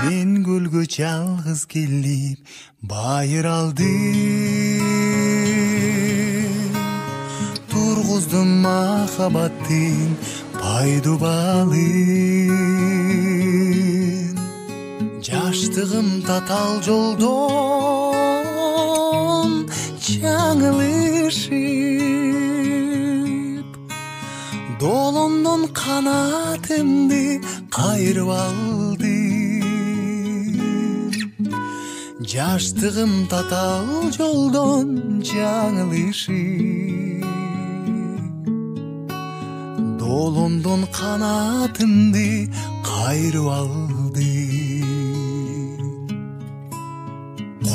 Men gölgө жалгыз келип байыр алдым, тургуздум махабаттын пайду балын. Жаштыгым татал жолдон жаңылышып, долондон канатымды кайрып алдым. Жаштыгым татал жолдон жаңылышып, долондон канатымды кайрып алдым.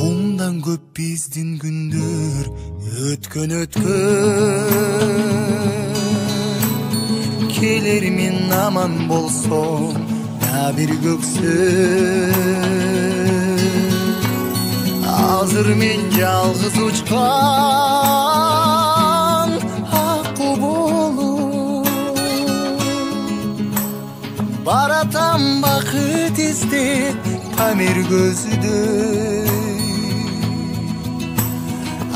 Кумдан көп биздин күндөр өткөн. Келер мен аман болсом да бир көксөп. Азыр мен жалгыз учкан акку болуп, баратам бакыт издеп Памир көзүдөй.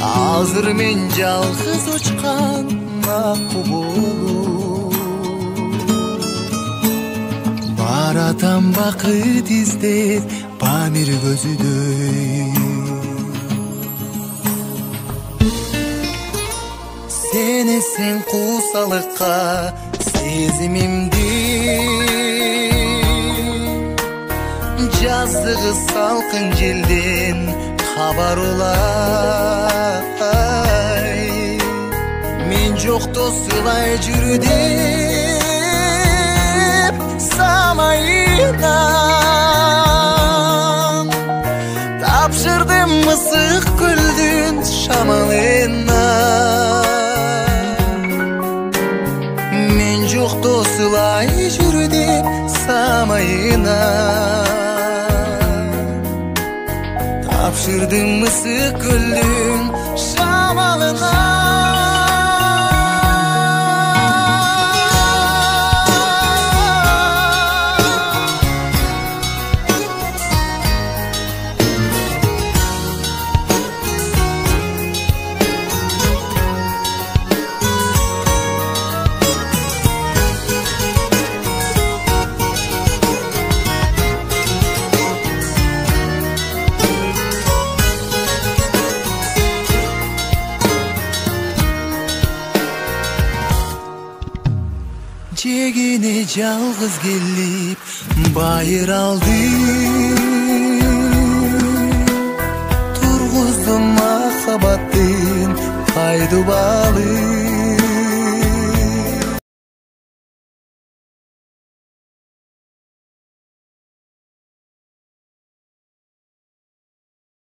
Азыр мен жалгыз учкан акку болуп, баратам бакыт издеп Памир көзүдөй. Сенесең куусалыкка сезимимди, жаздыгы салкын желден хабар улай. Мен жокто сылай жүрү деп самайына тапшырдым мысык көлдүн шамалына. Мен жокто сылай жүрү деп самайына тапшырдым мысык көлдүн шамалына. Жегине жалгыз келип байыр алдым, тургуздум махабаттын пайду балын.